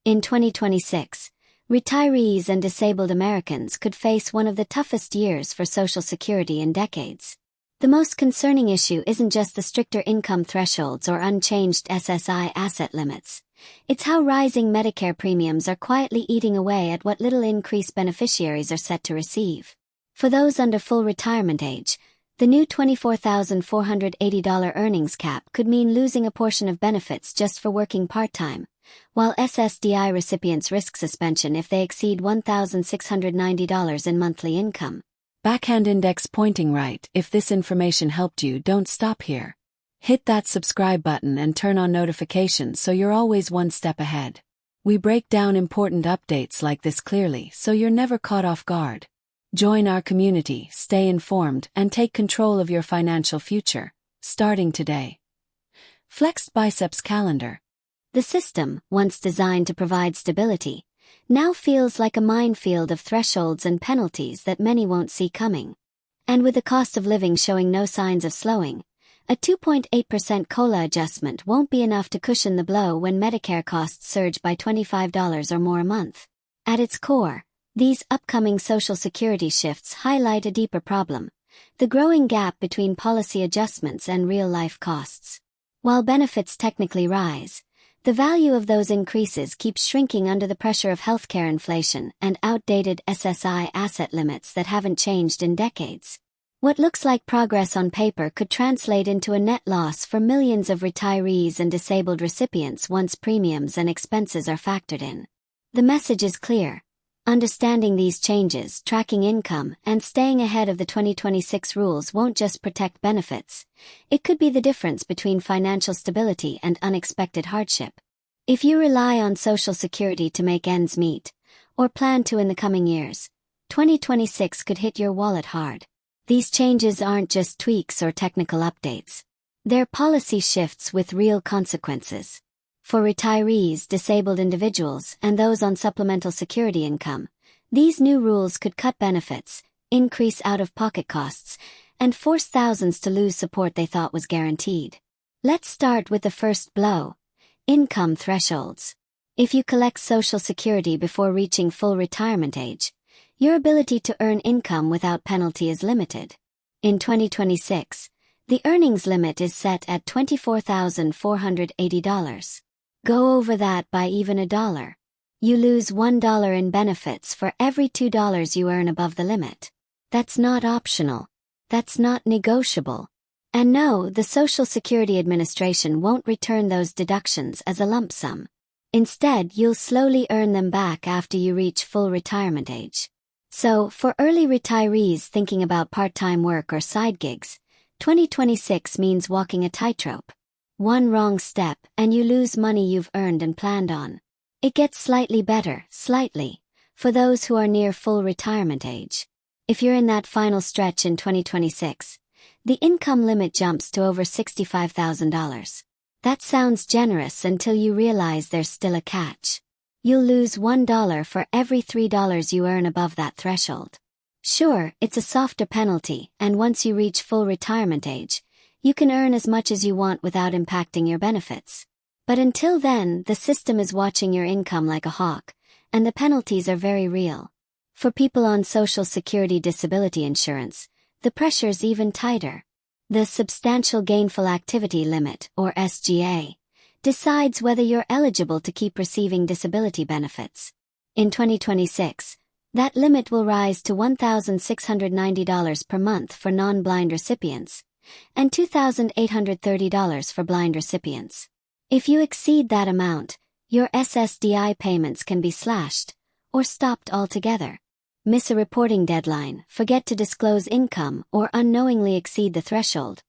In 2026, retirees and disabled Americans could face one of the toughest years for Social Security in decades. The most concerning issue isn't just the stricter income thresholds or unchanged SSI asset limits. It's how rising Medicare premiums are quietly eating away at what little increase beneficiaries are set to receive. For those under full retirement age, the new $24,480 earnings cap could mean losing a portion of benefits just for working part-time, while SSDI recipients risk suspension if they exceed $1,690 in monthly income. Backhand index pointing right. If this information helped you, don't stop here. Hit that subscribe button and turn on notifications so you're always one step ahead. We break down important updates like this clearly so you're never caught off guard. Join our community, stay informed, and take control of your financial future, starting today. Flexed Biceps Calendar. The system, once designed to provide stability, now feels like a minefield of thresholds and penalties that many won't see coming. And with the cost of living showing no signs of slowing, a 2.8% COLA adjustment won't be enough to cushion the blow when Medicare costs surge by $25 or more a month. At its core, these upcoming Social Security shifts highlight a deeper problem: the growing gap between policy adjustments and real-life costs. While benefits technically rise, the value of those increases keeps shrinking under the pressure of healthcare inflation and outdated SSI asset limits that haven't changed in decades. What looks like progress on paper could translate into a net loss for millions of retirees and disabled recipients once premiums and expenses are factored in. The message is clear. Understanding these changes, tracking income, and staying ahead of the 2026 rules won't just protect benefits. It could be the difference between financial stability and unexpected hardship. If you rely on Social Security to make ends meet, or plan to in the coming years, 2026 could hit your wallet hard. These changes aren't just tweaks or technical updates. They're policy shifts with real consequences. For retirees, disabled individuals, and those on supplemental security income, these new rules could cut benefits, increase out-of-pocket costs, and force thousands to lose support they thought was guaranteed. Let's start with the first blow: income thresholds. If you collect Social Security before reaching full retirement age, your ability to earn income without penalty is limited. In 2026, the earnings limit is set at $24,480. Go over that by even $1. You lose $1 in benefits for every $2 you earn above the limit. That's not optional. That's not negotiable. And no, the Social Security Administration won't return those deductions as a lump sum. Instead, you'll slowly earn them back after you reach full retirement age. So, for early retirees thinking about part-time work or side gigs, 2026 means walking a tightrope. One wrong step, and you lose money you've earned and planned on. It gets slightly better, slightly, for those who are near full retirement age. If you're in that final stretch in 2026, the income limit jumps to over $65,000. That sounds generous until you realize there's still a catch. You'll lose $1 for every $3 you earn above that threshold. Sure, it's a softer penalty, and once you reach full retirement age, you can earn as much as you want without impacting your benefits. But until then, the system is watching your income like a hawk, and the penalties are very real. For people on Social Security disability insurance, the pressure's even tighter. The Substantial Gainful Activity Limit, or SGA, decides whether you're eligible to keep receiving disability benefits. In 2026, that limit will rise to $1,690 per month for non-blind recipients, and $2,830 for blind recipients. If you exceed that amount, your SSDI payments can be slashed, or stopped altogether. Miss a reporting deadline, forget to disclose income, or unknowingly exceed the threshold,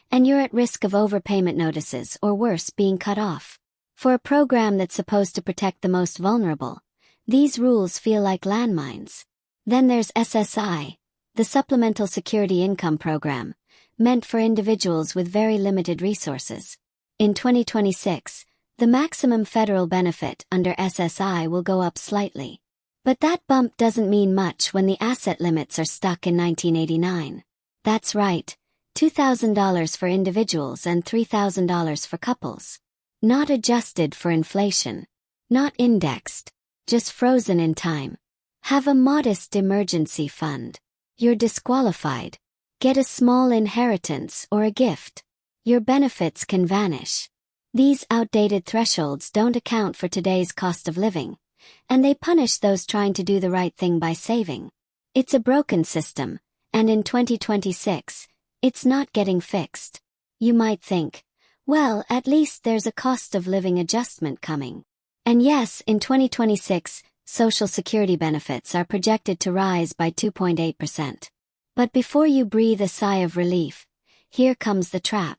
and you're at risk of overpayment notices or worse, being cut off. For a program that's supposed to protect the most vulnerable, these rules feel like landmines. Then there's SSI, the Supplemental Security Income Program, meant for individuals with very limited resources. In 2026, the maximum federal benefit under SSI will go up slightly. But that bump doesn't mean much when the asset limits are stuck in 1989. That's right, $2,000 for individuals and $3,000 for couples. Not adjusted for inflation. Not indexed, just frozen in time. Have a modest emergency fund. You're disqualified. Get a small inheritance or a gift. Your benefits can vanish. These outdated thresholds don't account for today's cost of living, and they punish those trying to do the right thing by saving. It's a broken system, and in 2026, it's not getting fixed. You might think, well, at least there's a cost of living adjustment coming. And yes, in 2026, Social Security benefits are projected to rise by 2.8%. But before you breathe a sigh of relief, here comes the trap.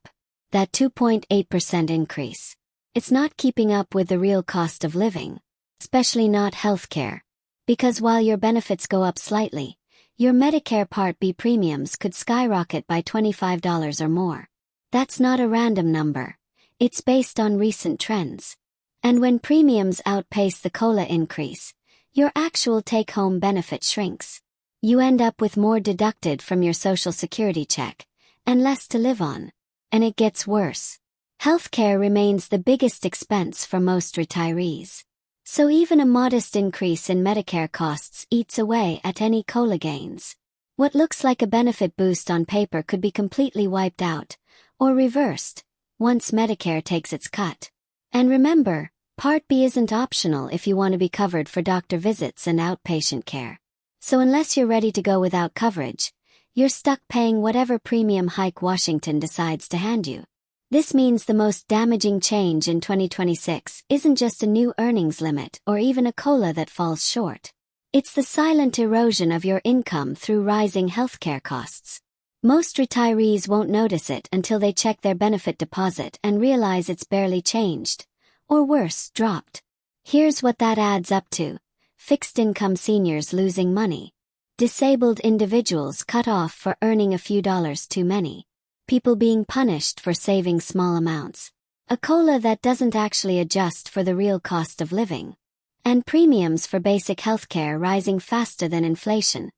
That 2.8% increase. It's not keeping up with the real cost of living, especially not healthcare. Because while your benefits go up slightly, your Medicare Part B premiums could skyrocket by $25 or more. That's not a random number. It's based on recent trends. And when premiums outpace the COLA increase, your actual take-home benefit shrinks. You end up with more deducted from your Social Security check, and less to live on. And it gets worse. Healthcare remains the biggest expense for most retirees. So even a modest increase in Medicare costs eats away at any COLA gains. What looks like a benefit boost on paper could be completely wiped out, or reversed, once Medicare takes its cut. And remember, Part B isn't optional if you want to be covered for doctor visits and outpatient care. So unless you're ready to go without coverage, you're stuck paying whatever premium hike Washington decides to hand you. This means the most damaging change in 2026 isn't just a new earnings limit or even a COLA that falls short. It's the silent erosion of your income through rising healthcare costs. Most retirees won't notice it until they check their benefit deposit and realize it's barely changed. Or worse, dropped. Here's what that adds up to. Fixed income seniors losing money. Disabled individuals cut off for earning a few dollars too many. People being punished for saving small amounts. A COLA that doesn't actually adjust for the real cost of living. And premiums for basic healthcare rising faster than inflation,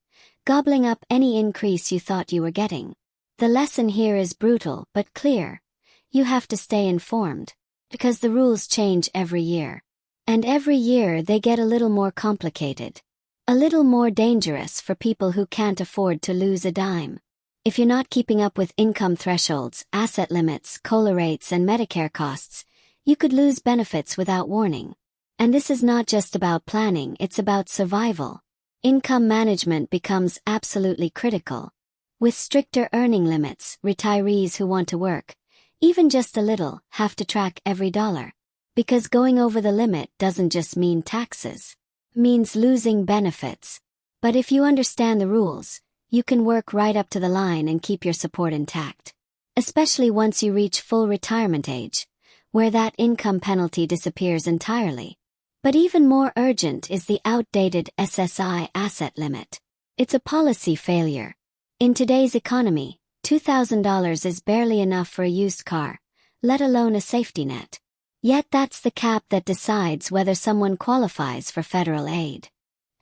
gobbling up any increase you thought you were getting. The lesson here is brutal but clear. You have to stay informed. Because the rules change every year. And every year they get a little more complicated. A little more dangerous for people who can't afford to lose a dime. If you're not keeping up with income thresholds, asset limits, COLA rates, and Medicare costs, you could lose benefits without warning. And this is not just about planning, it's about survival. Income management becomes absolutely critical. With stricter earning limits, retirees who want to work, even just a little, have to track every dollar. Because going over the limit doesn't just mean taxes. It means losing benefits. But if you understand the rules, you can work right up to the line and keep your support intact. Especially once you reach full retirement age, where that income penalty disappears entirely. But even more urgent is the outdated SSI asset limit. It's a policy failure. In today's economy, $2,000 is barely enough for a used car, let alone a safety net. Yet that's the cap that decides whether someone qualifies for federal aid.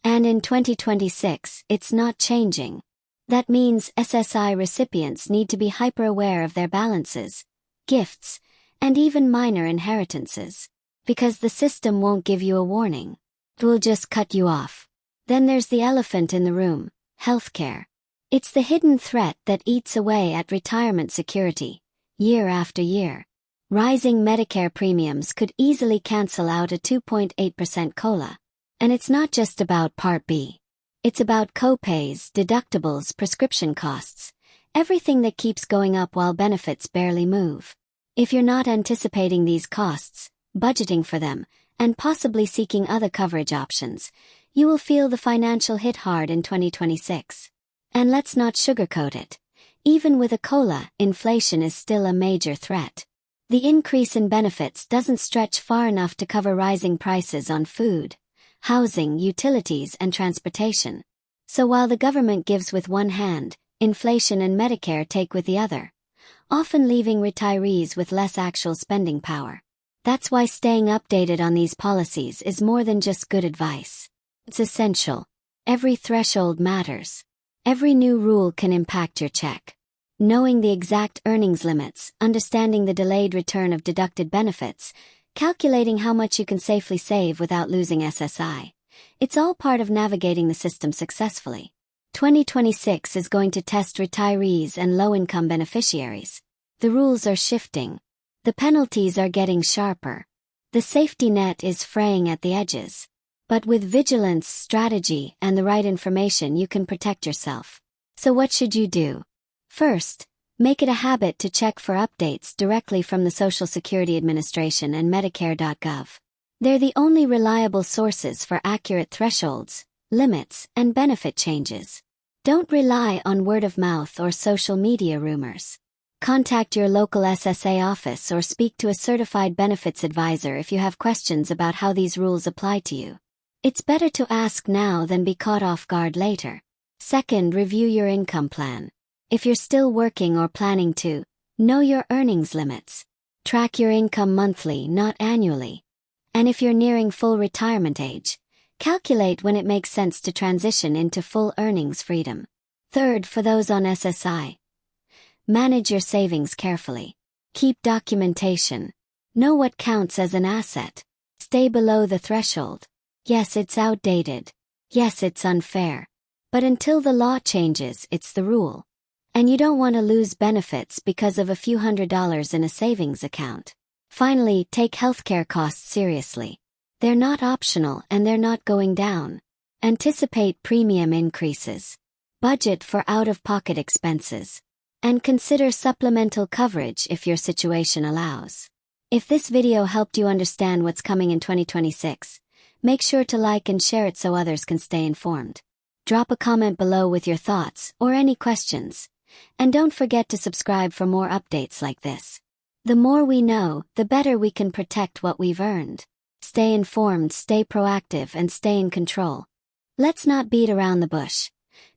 And in 2026, it's not changing. That means SSI recipients need to be hyper-aware of their balances, gifts, and even minor inheritances. Because the system won't give you a warning. It will just cut you off. Then there's the elephant in the room, healthcare. It's the hidden threat that eats away at retirement security, year after year. Rising Medicare premiums could easily cancel out a 2.8% COLA. And it's not just about Part B. It's about co-pays, deductibles, prescription costs, everything that keeps going up while benefits barely move. If you're not anticipating these costs, budgeting for them, and possibly seeking other coverage options, you will feel the financial hit hard in 2026. And let's not sugarcoat it. Even with a COLA, inflation is still a major threat. The increase in benefits doesn't stretch far enough to cover rising prices on food, housing, utilities, and transportation. So while the government gives with one hand, inflation and Medicare take with the other, often leaving retirees with less actual spending power. That's why staying updated on these policies is more than just good advice. It's essential. Every threshold matters. Every new rule can impact your check. Knowing the exact earnings limits, understanding the delayed return of deducted benefits, calculating how much you can safely save without losing SSI. It's all part of navigating the system successfully. 2026 is going to test retirees and low-income beneficiaries. The rules are shifting. The penalties are getting sharper. The safety net is fraying at the edges. But with vigilance, strategy, and the right information, you can protect yourself. So what should you do? First, make it a habit to check for updates directly from the Social Security Administration and Medicare.gov. They're the only reliable sources for accurate thresholds, limits, and benefit changes. Don't rely on word of mouth or social media rumors. Contact your local SSA office or speak to a certified benefits advisor if you have questions about how these rules apply to you. It's better to ask now than be caught off guard later. Second, review your income plan. If you're still working or planning to, know your earnings limits. Track your income monthly, not annually. And if you're nearing full retirement age, calculate when it makes sense to transition into full earnings freedom. Third, for those on SSI, manage your savings carefully. Keep documentation. Know what counts as an asset. Stay below the threshold. Yes, it's outdated. Yes, it's unfair. But until the law changes, it's the rule. And you don't want to lose benefits because of a few $100s in a savings account. Finally, take healthcare costs seriously. They're not optional and they're not going down. Anticipate premium increases. Budget for out-of-pocket expenses. And consider supplemental coverage if your situation allows. If this video helped you understand what's coming in 2026, make sure to like and share it so others can stay informed. Drop a comment below with your thoughts or any questions. And don't forget to subscribe for more updates like this. The more we know, the better we can protect what we've earned. Stay informed, stay proactive, and stay in control. Let's not beat around the bush.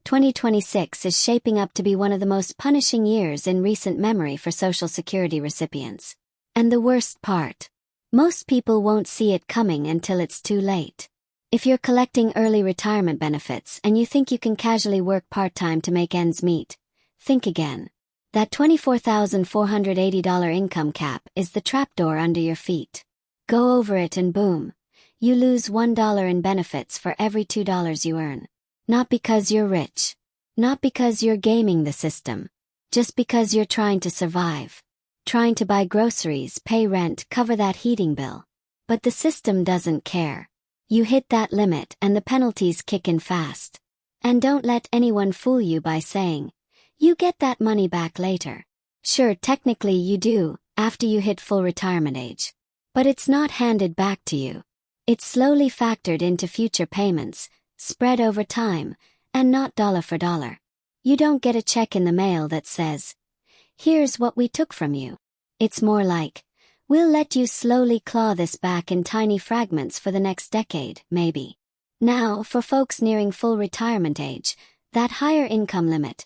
2026 is shaping up to be one of the most punishing years in recent memory for Social Security recipients. And the worst part, most people won't see it coming until it's too late. If you're collecting early retirement benefits and you think you can casually work part-time to make ends meet, think again. That $24,480 income cap is the trapdoor under your feet. Go over it and boom, you lose $1 in benefits for every $2 you earn. Not because you're rich. Not because you're gaming the system. Just because you're trying to survive. Trying to buy groceries, pay rent, cover that heating bill. But the system doesn't care. You hit that limit and the penalties kick in fast. And don't let anyone fool you by saying, you get that money back later. Sure, technically you do, after you hit full retirement age. But it's not handed back to you. It's slowly factored into future payments, spread over time, and not dollar for dollar. You don't get a check in the mail that says, here's what we took from you. It's more like, we'll let you slowly claw this back in tiny fragments for the next decade, maybe. Now, for folks nearing full retirement age, that higher income limit,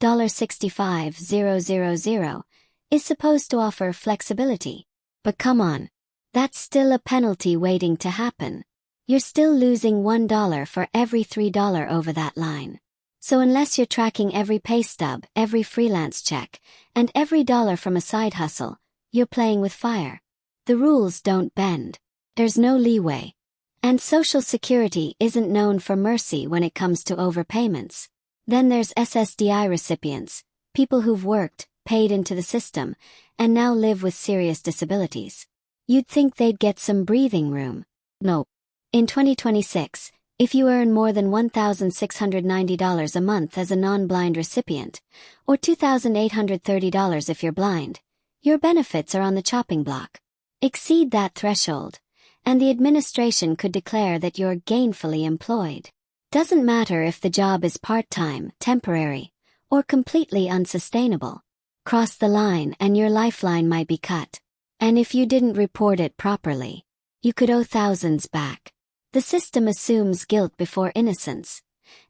$65,000, is supposed to offer flexibility. But come on. That's still a penalty waiting to happen. You're still losing $1 for every $3 over that line. So unless you're tracking every pay stub, every freelance check, and every dollar from a side hustle, you're playing with fire. The rules don't bend. There's no leeway. And Social Security isn't known for mercy when it comes to overpayments. Then there's SSDI recipients, people who've worked, paid into the system, and now live with serious disabilities. You'd think they'd get some breathing room. Nope. In 2026, if you earn more than $1,690 a month as a non-blind recipient, or $2,830 if you're blind, your benefits are on the chopping block. Exceed that threshold, and the administration could declare that you're gainfully employed. Doesn't matter if the job is part-time, temporary, or completely unsustainable. Cross the line and your lifeline might be cut. And if you didn't report it properly, you could owe thousands back. The system assumes guilt before innocence,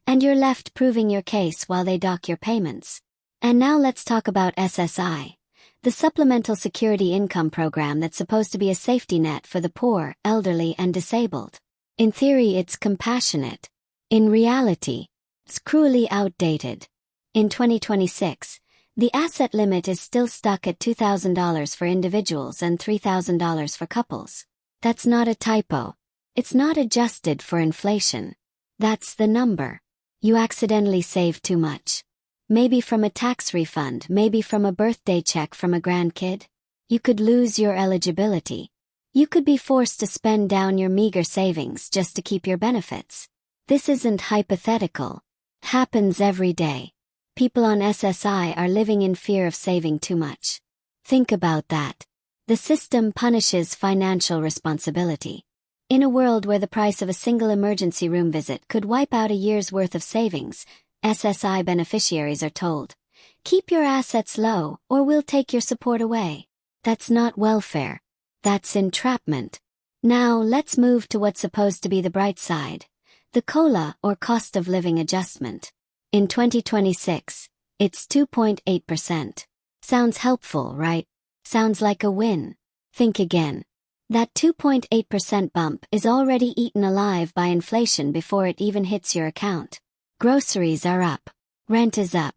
and you're left proving your case while they dock your payments. And now let's talk about SSI, the Supplemental Security Income Program that's supposed to be a safety net for the poor, elderly, and disabled. In theory, it's compassionate. In reality, it's cruelly outdated. In 2026, The asset limit is still stuck at $2,000 for individuals and $3,000 for couples. That's not a typo. It's not adjusted for inflation. That's the number. You accidentally saved too much. Maybe from a tax refund, maybe from a birthday check from a grandkid. You could lose your eligibility. You could be forced to spend down your meager savings just to keep your benefits. This isn't hypothetical. Happens every day. People on SSI are living in fear of saving too much. Think about that. The system punishes financial responsibility. In a world where the price of a single emergency room visit could wipe out a year's worth of savings, SSI beneficiaries are told, "Keep your assets low, or we'll take your support away." That's not welfare. That's entrapment. Now let's move to what's supposed to be the bright side. The COLA, or cost of living adjustment. In 2026, it's 2.8%. Sounds helpful, right? Sounds like a win. Think again. That 2.8% bump is already eaten alive by inflation before it even hits your account. Groceries are up. Rent is up.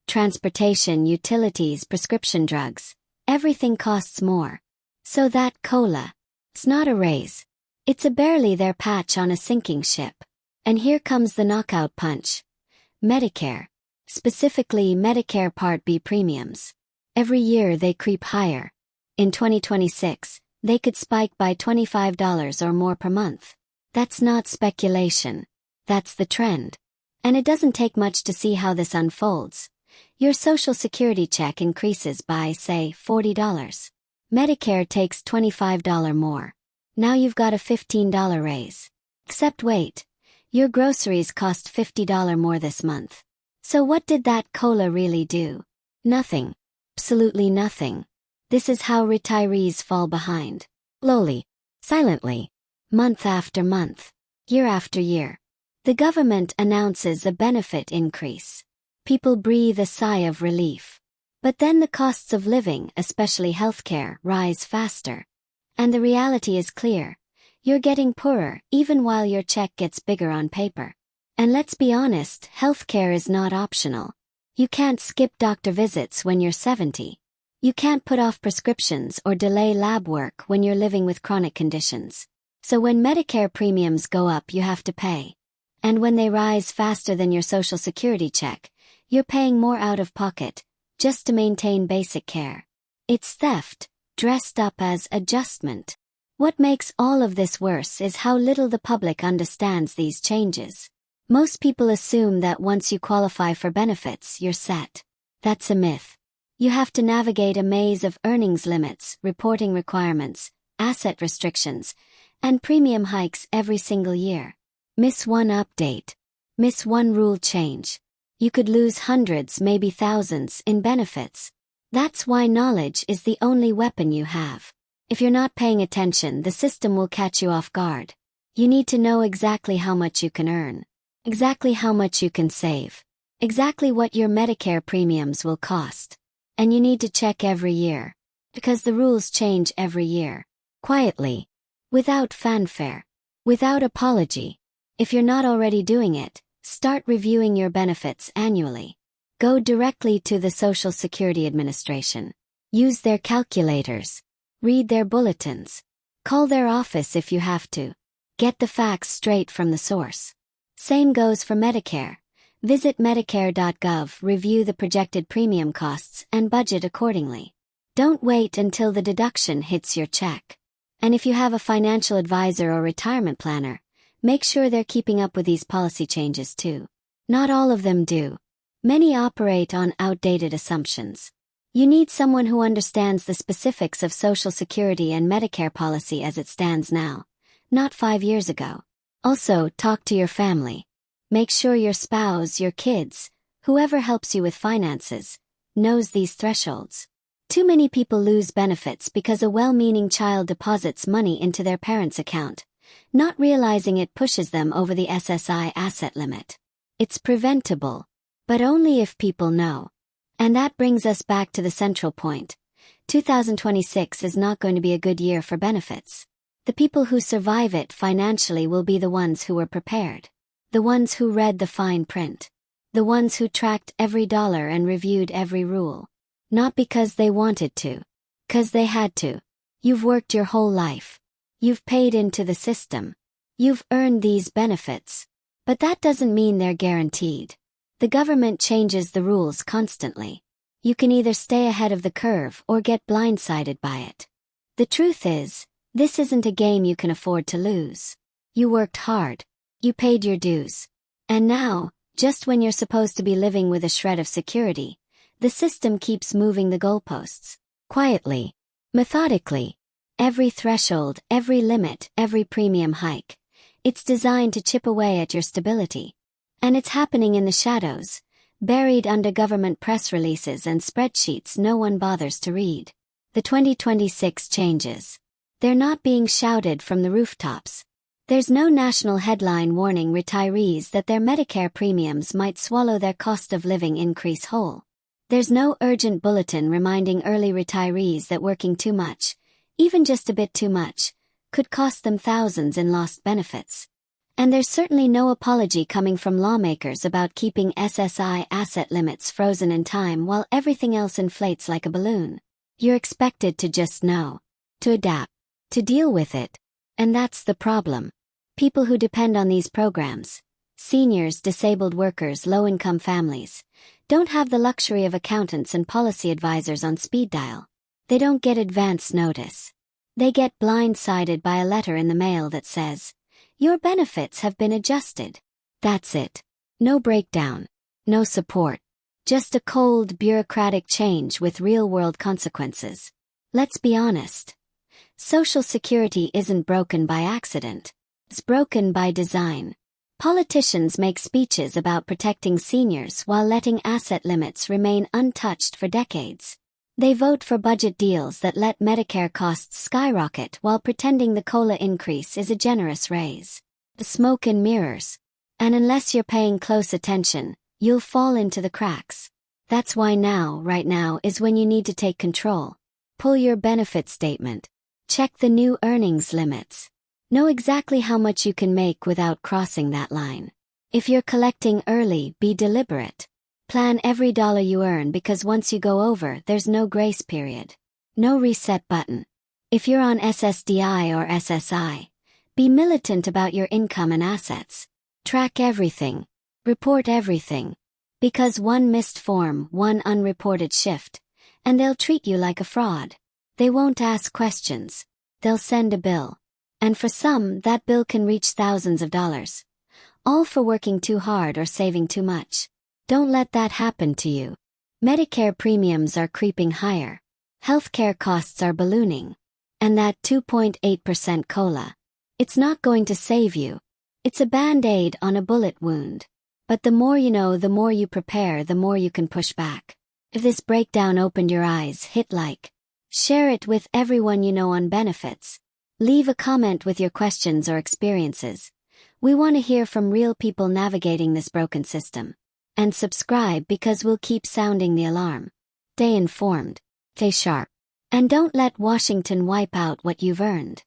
Transportation, utilities, prescription drugs. Everything costs more. So that COLA, it's not a raise. It's a barely there patch on a sinking ship. And here comes the knockout punch. Medicare. Specifically Medicare Part B premiums. Every year they creep higher. In 2026, they could spike by $25 or more per month. That's not speculation. That's the trend. And it doesn't take much to see how this unfolds. Your Social Security check increases by, say, $40. Medicare takes $25 more. Now you've got a $15 raise. Except wait. Your groceries cost $50 more this month. So what did that COLA really do? Nothing. Absolutely nothing. This is how retirees fall behind. Slowly. Silently. Month after month. Year after year. The government announces a benefit increase. People breathe a sigh of relief. But then the costs of living, especially healthcare, rise faster. And the reality is clear. You're getting poorer even while your check gets bigger on paper. And let's be honest, healthcare is not optional. You can't skip doctor visits when you're 70. You can't put off prescriptions or delay lab work when you're living with chronic conditions. So when Medicare premiums go up, you have to pay. And when they rise faster than your Social Security check, you're paying more out of pocket, just to maintain basic care. It's theft, dressed up as adjustment. What makes all of this worse is how little the public understands these changes. Most people assume that once you qualify for benefits, you're set. That's a myth. You have to navigate a maze of earnings limits, reporting requirements, asset restrictions, and premium hikes every single year. Miss one update. Miss one rule change. You could lose hundreds, maybe thousands, in benefits. That's why knowledge is the only weapon you have. If you're not paying attention, the system will catch you off guard. You need to know exactly how much you can earn. Exactly how much you can save. Exactly what your Medicare premiums will cost. And you need to check every year. Because the rules change every year. Quietly. Without fanfare. Without apology. If you're not already doing it, start reviewing your benefits annually. Go directly to the Social Security Administration. Use their calculators. Read their bulletins. Call their office if you have to. Get the facts straight from the source. Same goes for Medicare. Visit Medicare.gov, review the projected premium costs, and budget accordingly. Don't wait until the deduction hits your check. And if you have a financial advisor or retirement planner, make sure they're keeping up with these policy changes too. Not all of them do. Many operate on outdated assumptions. You need someone who understands the specifics of Social Security and Medicare policy as it stands now, not 5 years ago. Also, talk to your family. Make sure your spouse, your kids, whoever helps you with finances, knows these thresholds. Too many people lose benefits because a well-meaning child deposits money into their parents' account, not realizing it pushes them over the SSI asset limit. It's preventable, but only if people know. And that brings us back to the central point. 2026 is not going to be a good year for benefits. The people who survive it financially will be the ones who were prepared. The ones who read the fine print. The ones who tracked every dollar and reviewed every rule. Not because they wanted to. 'Cause they had to. You've worked your whole life. You've paid into the system. You've earned these benefits. But that doesn't mean they're guaranteed. The government changes the rules constantly. You can either stay ahead of the curve or get blindsided by it. The truth is, this isn't a game you can afford to lose. You worked hard. You paid your dues. And now, just when you're supposed to be living with a shred of security, the system keeps moving the goalposts. Quietly. Methodically. Every threshold, every limit, every premium hike. It's designed to chip away at your stability. And it's happening in the shadows, buried under government press releases and spreadsheets no one bothers to read. The 2026 changes. They're not being shouted from the rooftops. There's no national headline warning retirees that their Medicare premiums might swallow their cost of living increase whole. There's no urgent bulletin reminding early retirees that working too much, even just a bit too much, could cost them thousands in lost benefits. And there's certainly no apology coming from lawmakers about keeping SSI asset limits frozen in time while everything else inflates like a balloon. You're expected to just know. To adapt. To deal with it. And that's the problem. People who depend on these programs, seniors, disabled workers, low-income families, don't have the luxury of accountants and policy advisors on speed dial. They don't get advance notice. They get blindsided by a letter in the mail that says, "Your benefits have been adjusted." That's it. No breakdown. No support. Just a cold, bureaucratic change with real-world consequences. Let's be honest. Social Security isn't broken by accident. It's broken by design. Politicians make speeches about protecting seniors while letting asset limits remain untouched for decades. They vote for budget deals that let Medicare costs skyrocket while pretending the COLA increase is a generous raise. The smoke and mirrors. And unless you're paying close attention, you'll fall into the cracks. That's why now, right now, is when you need to take control. Pull your benefit statement. Check the new earnings limits. Know exactly how much you can make without crossing that line. If you're collecting early, be deliberate. Plan every dollar you earn because once you go over, there's no grace period. No reset button. If you're on SSDI or SSI, be militant about your income and assets. Track everything. Report everything. Because one missed form, one unreported shift, and they'll treat you like a fraud. They won't ask questions. They'll send a bill. And for some, that bill can reach thousands of dollars. All for working too hard or saving too much. Don't let that happen to you. Medicare premiums are creeping higher. Healthcare costs are ballooning. And that 2.8% COLA. It's not going to save you. It's a band-aid on a bullet wound. But the more you know, the more you prepare, the more you can push back. If this breakdown opened your eyes, hit like. Share it with everyone you know on benefits. Leave a comment with your questions or experiences. We want to hear from real people navigating this broken system. And subscribe because we'll keep sounding the alarm. Stay informed. Stay sharp. And don't let Washington wipe out what you've earned.